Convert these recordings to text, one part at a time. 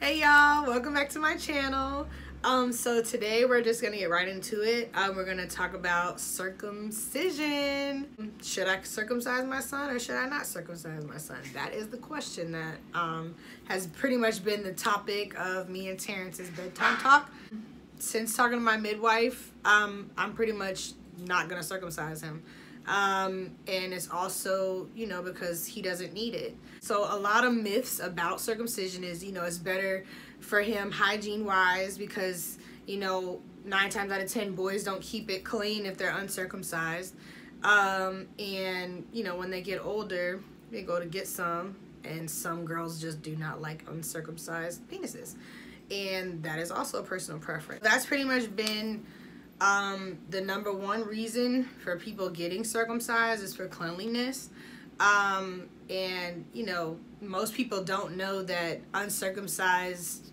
Hey y'all, welcome back to my channel. So today we're just gonna get right into it. We're gonna talk about circumcision. Should I circumcise my son or should I not circumcise my son? That is the question that has pretty much been the topic of me and Terrence's bedtime talk. Since talking to my midwife, I'm pretty much not gonna circumcise him. And it's also, because he doesn't need it. So a lot of myths about circumcision is, it's better for him hygiene wise because, 9 times out of 10 boys don't keep it clean if they're uncircumcised. And, when they get older, they go to get some, and some girls just do not like uncircumcised penises. And that is also a personal preference. That's pretty much been the number one reason for people getting circumcised is for cleanliness. And most people don't know that uncircumcised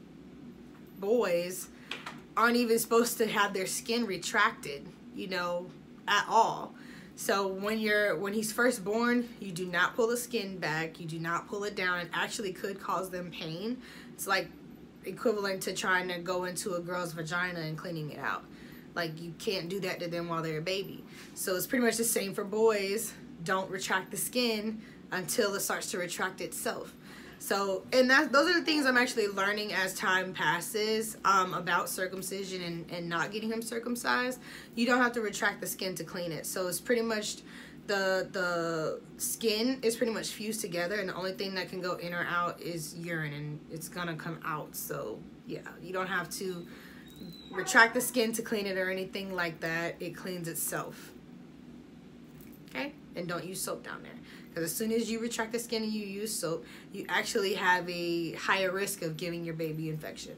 boys aren't even supposed to have their skin retracted, at all. So when he's first born, you do not pull the skin back, you do not pull it down. It actually could cause them pain. It's like equivalent to trying to go into a girl's vagina and cleaning it out. Like, you can't do that to them while they're a baby. So it's pretty much the same for boys. Don't retract the skin until it starts to retract itself. So, and those are the things I'm actually learning as time passes about circumcision and not getting him circumcised. You don't have to retract the skin to clean it. So it's pretty much the skin is pretty much fused together, and the only thing that can go in or out is urine, and it's gonna come out. So yeah, you don't have to retract the skin to clean it or anything like that. It cleans itself. Okay? And don't use soap down there, because as soon as you retract the skin and you use soap, you actually have a higher risk of giving your baby infection.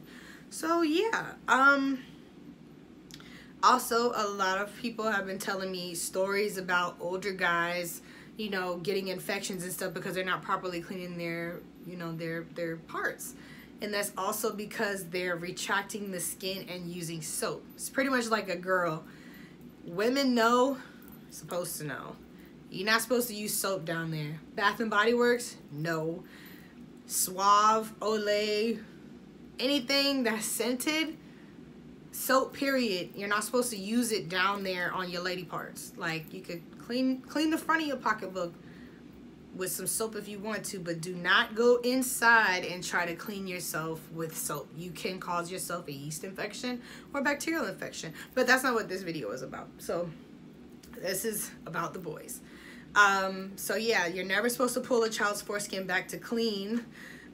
So yeah, also a lot of people have been telling me stories about older guys, getting infections and stuff because they're not properly cleaning their parts. And that's also because they're retracting the skin and using soap. It's pretty much like a girl. Women know, supposed to know. You're not supposed to use soap down there. Bath and Body Works, no. Suave, Olay, anything that's scented, soap period. You're not supposed to use it down there on your lady parts. Like, you could clean the front of your pocketbook with some soap if you want to, but do not go inside and try to clean yourself with soap. You can cause yourself a yeast infection or bacterial infection, but that's not what this video is about. So this is about the boys. So yeah, you're never supposed to pull a child's foreskin back to clean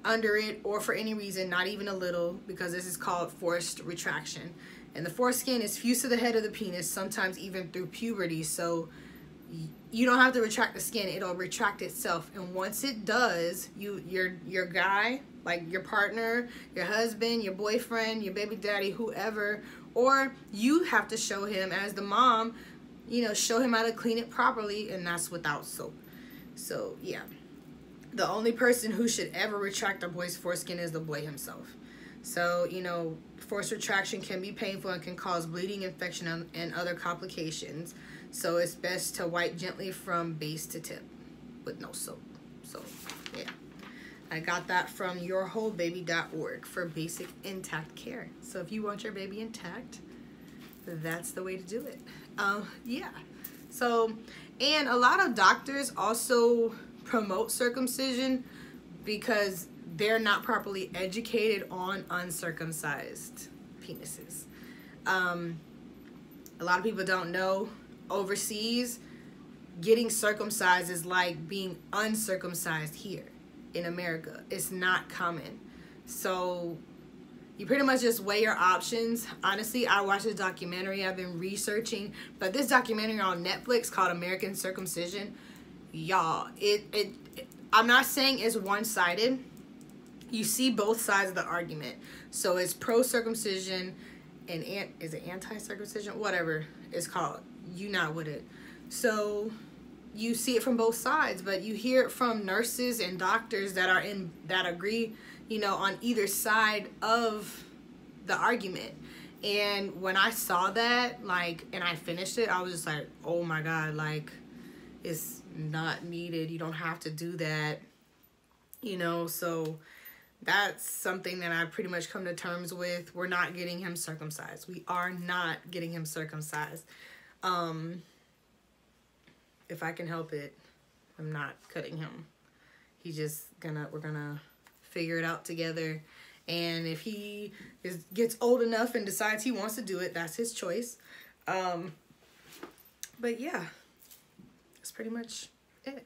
under it or for any reason, not even a little, because this is called forced retraction. And the foreskin is fused to the head of the penis, sometimes even through puberty. So you don't have to retract the skin, it'll retract itself. And once it does, your guy, like your partner, your husband, your boyfriend, your baby daddy, whoever, or you have to show him as the mom, show him how to clean it properly, and that's without soap. So yeah, the only person who should ever retract a boy's foreskin is the boy himself. So forced retraction can be painful and can cause bleeding, infection, and other complications. So it's best to wipe gently from base to tip with no soap. So yeah, I got that from yourwholebaby.org for basic intact care. So if you want your baby intact, that's the way to do it. Yeah. So, and a lot of doctors also promote circumcision because they're not properly educated on uncircumcised penises. A lot of people don't know, overseas, getting circumcised is like being uncircumcised here in America. It's not common. So you pretty much just weigh your options. Honestly, I watched a documentary I've been researching, but this documentary on Netflix called American Circumcision, y'all, I'm not saying it's one-sided. You see both sides of the argument. So it's pro-circumcision and is it anti-circumcision? Whatever it's called. You not with it. So you see it from both sides, but you hear it from nurses and doctors that agree, on either side of the argument. And when I saw that, and I finished it, I was just like, oh my God, it's not needed. You don't have to do that. So that's something that I pretty much come to terms with. We're not getting him circumcised. We are not getting him circumcised. If I can help it, I'm not cutting him. We're gonna figure it out together. And if he gets old enough and decides he wants to do it, that's his choice. But yeah, that's pretty much it.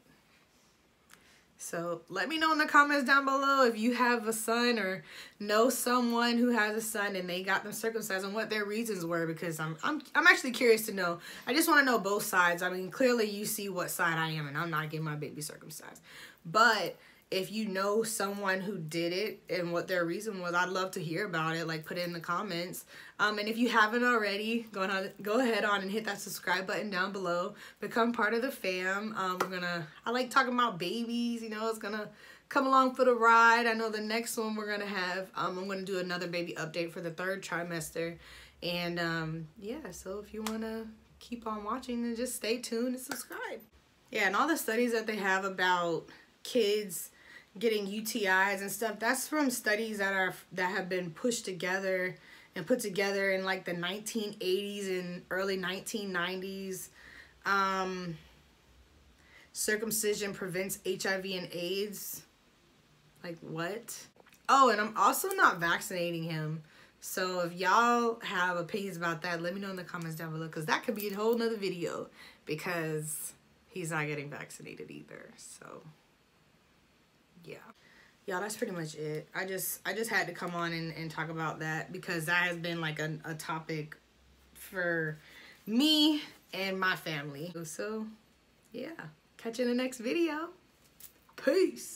So let me know in the comments down below if you have a son or know someone who has a son and they got them circumcised and what their reasons were, because I'm actually curious to know. I just want to know both sides. I mean, clearly you see what side I am, and I'm not getting my baby circumcised. But if you know someone who did it and what their reason was, I'd love to hear about it. Like, put it in the comments. And if you haven't already, go ahead on and hit that subscribe button down below. Become part of the fam. I like talking about babies. You know, it's gonna come along for the ride. I know the next one we're gonna have, I'm gonna do another baby update for the 3rd trimester. And yeah, so if you wanna keep on watching, then just stay tuned and subscribe. Yeah, and all the studies that they have about kids getting UTIs and stuff, that's from studies that have been pushed together and put together in like the 1980s and early 1990s. Circumcision prevents HIV and AIDS. Like, what? Oh, and I'm also not vaccinating him. So if y'all have opinions about that, let me know in the comments down below, because that could be a whole nother video, because he's not getting vaccinated either. So yeah. Y'all, that's pretty much it. I just had to come on and talk about that, because that has been like a topic for me and my family. So yeah, catch you in the next video. Peace.